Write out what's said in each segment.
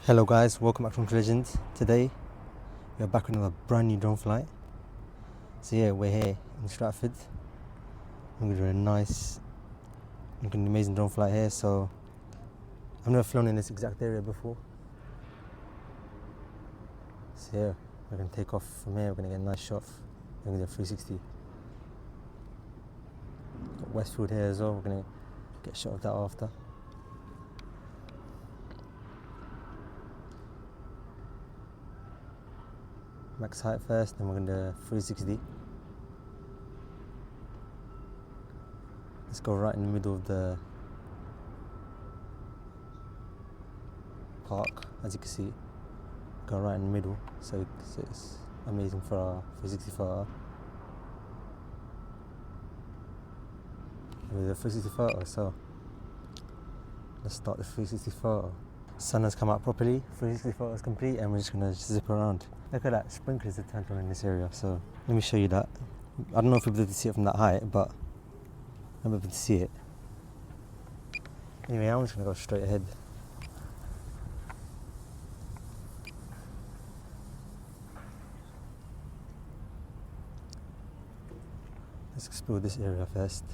Hello guys, welcome back from Collision. Today we're back with another brand new drone flight. So yeah, we're here in Stratford. We're going to do a nice, amazing drone flight here. So I've never flown in this exact area before. So yeah, we're going to take off from here. We're going to get a nice shot. We're going to do a 360. Got Westfield here as well. We're going to get a shot of that after. Max height first, then we're going to do 360. Let's go right in the middle of the park, as you can see. Go right in the middle, so it's amazing for our 360 photo. With a 360 photo, so let's start the 360 photo. Sun has come out properly, 360 photo is complete, and we're just going to zip around. Look at that, sprinklers are turned on in this area, so let me show you that. I don't know if you'll be able to see it from that height, but I'm able to see it. Anyway, I'm just going to go straight ahead. Let's explore this area first.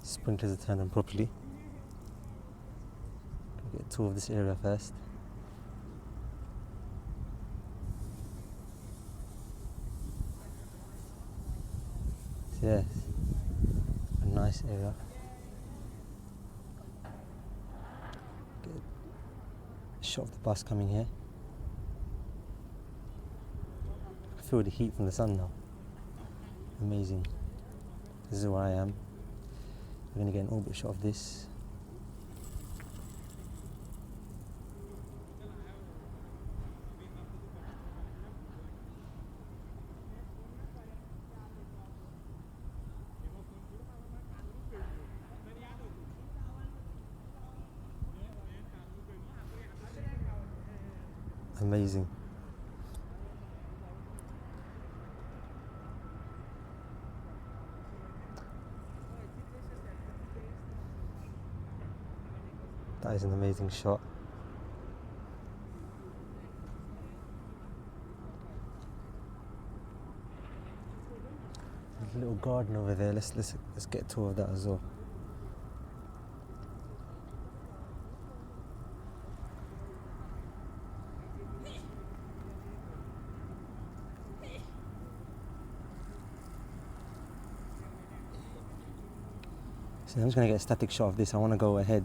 Sprinklers are turned on properly. Get a tour of this area first. So yeah, a nice area. Get a shot of the bus coming here. I can feel the heat from the sun now. Amazing. This is where I am. We're going to get an orbit shot of this. Amazing. That is an amazing shot. There's a little garden over there. Let's get a tour of that as well. So I'm just going to get a static shot of this. I want to go ahead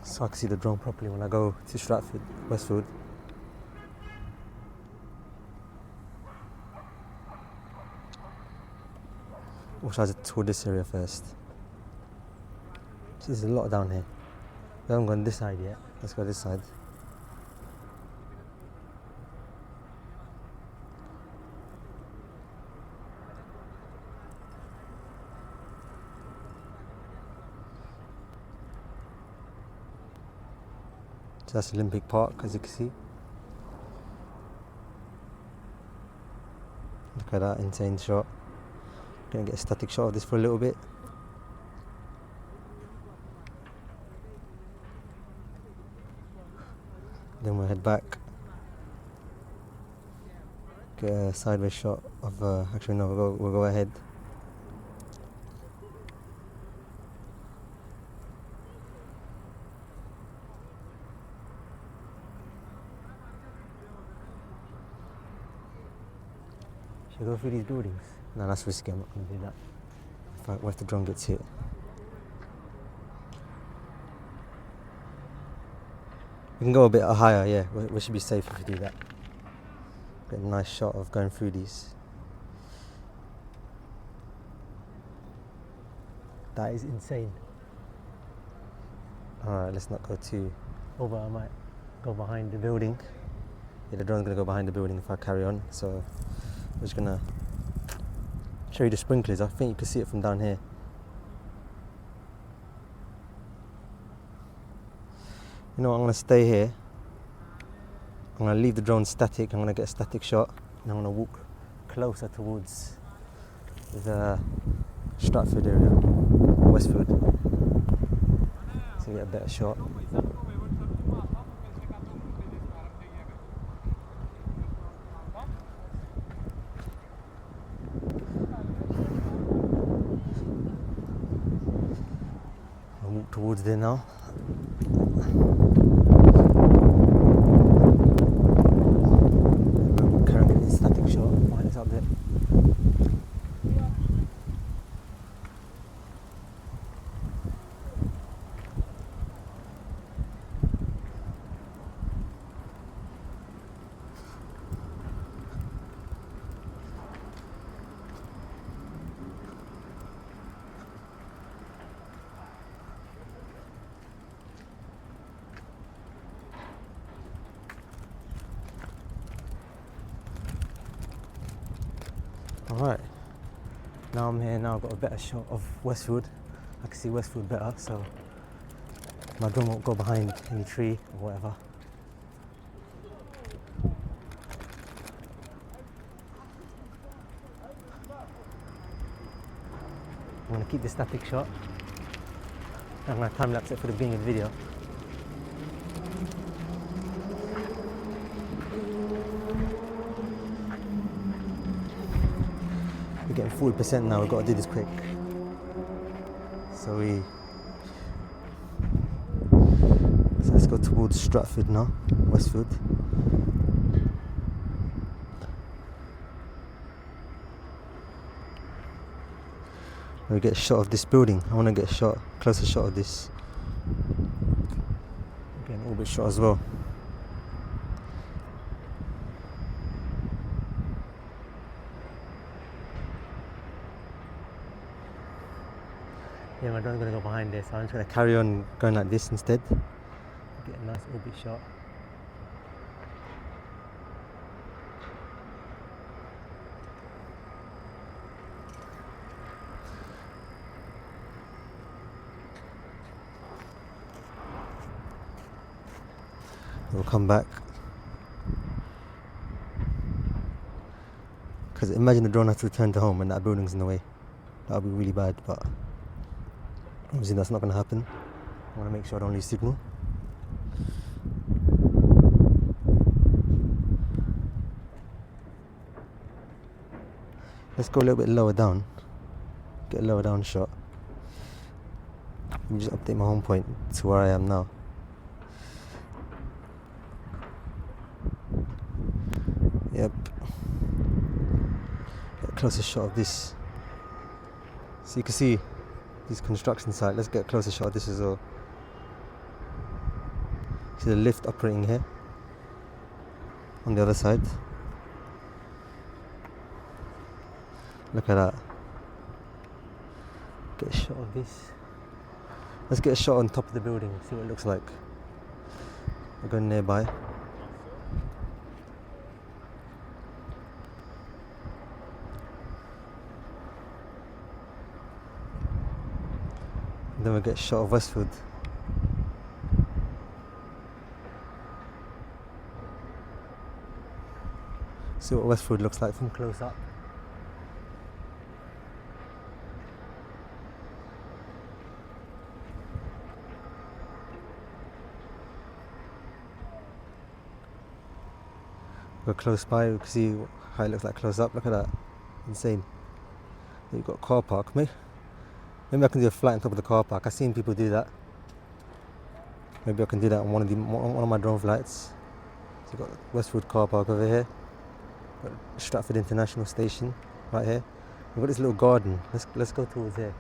so I can see the drone properly when I go to Stratford, Westfield. We'll try to tour this area first. So there's a lot down here. We haven't gone this side yet. Let's go this side. So that's Olympic Park, as you can see. Look at that insane shot. Gonna get a static shot of this for a little bit. Then we'll head back. Get a sideways shot of. Actually, no, we'll go ahead. Should I go through these buildings? No, that's risky. I'm not going to do that. What if the drone gets hit? We can go a bit higher, yeah. We should be safe if we do that. Get a nice shot of going through these. That is insane. Alright, let's not go too over. I might go behind the building. Yeah, the drone's going to go behind the building if I carry on. So I'm just going to show you the sprinklers. I think you can see it from down here. You know what, I'm going to stay here. I'm going to leave the drone static. I'm going to get a static shot. And I'm going to walk closer towards the Stratford area, Westfield. so you get a better shot. I'll walk towards there now. Currently it's static shot, mine is up there. Alright, now I'm here, now I've got a better shot of Westwood. I can see Westwood better, so my drone won't go behind any tree or whatever. I'm going to keep the static shot. I'm going to time lapse it for the beginning of the video. We're getting 40% now, we've got to do this quick. So let's go towards Stratford now, Westwood. We get a shot of this building. I want to get a closer shot of this. Get an orbit shot as well. Yeah, my drone's going to go behind this, so I'm just going to carry on going like this instead. Get a nice orbit shot. We'll come back. Because imagine the drone has to return to home and that building's in the way. That would be really bad, but obviously that's not going to happen. I want to make sure I don't lose signal. Let's go a little bit lower down. Get a lower down shot. Let me just update my home point to where I am now. Yep. Get a closer shot of this. So you can see this construction site. Let's get a closer shot of this as well. See the lift operating here on the other side. Look at that. Get a shot of this. Let's get a shot on top of the building, see what it looks like. We're going nearby. And then we'll get a shot of Westwood. See what Westwood looks like from close up. We're close by, we can see how it looks like close up. Look at that, insane. You've got a car park. Maybe I can do a flight on top of the car park. I've seen people do that. Maybe I can do that on one of my drone flights. So you've got Westwood car park over here. Got Stratford International Station right here. We've got this little garden. Let's go towards here.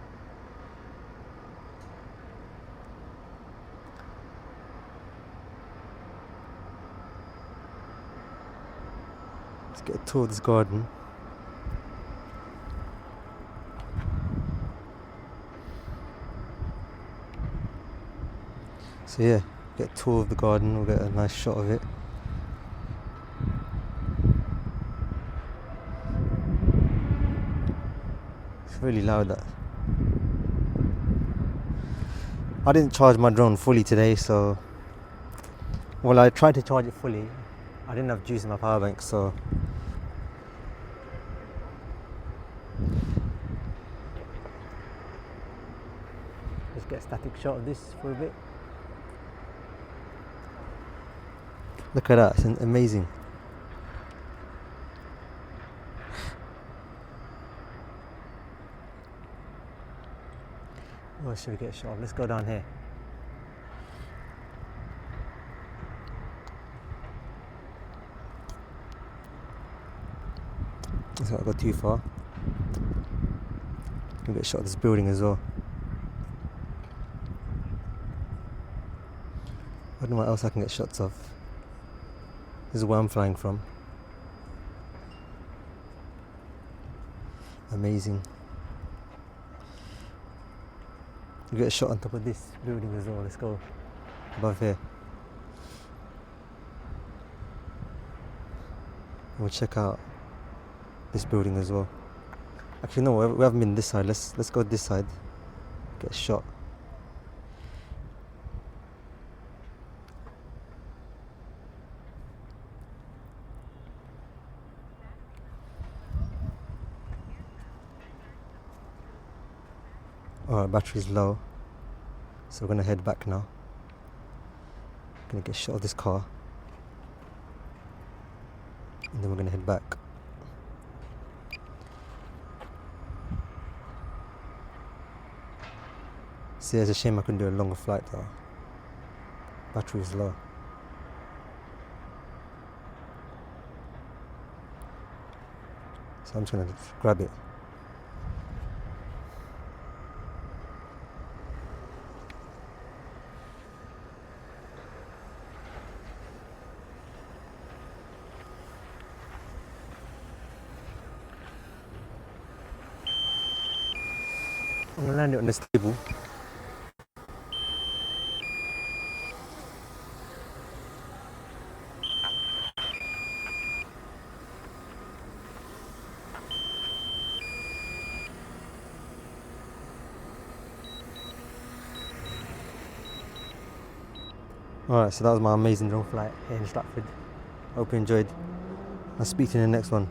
Let's get a tour of this garden. So yeah, get a tour of the garden, we'll get a nice shot of it. It's really loud, that. I didn't charge my drone fully today, so... Well, I tried to charge it fully. I didn't have juice in my power bank, so... Let's get a static shot of this for a bit. Look at that, it's amazing. Where should we get a shot of? Let's go down here. Let's not go too far. We'll get a shot of this building as well. I don't know what else I can get shots of. This is where I'm flying from. Amazing. We'll get a shot on top of this building as well. Let's go above here. And we'll check out this building as well. Actually no, we haven't been this side. Let's go this side. Get a shot. Alright, battery's low, so we're gonna head back now. Gonna get a shot of this car, and then we're gonna head back. See, it's a shame I couldn't do a longer flight though. Battery's low. So I'm just gonna grab it. I'm gonna land it on this table. Alright, so that was my amazing drone flight here in Stratford. Hope you enjoyed. I'll speak to you in the next one.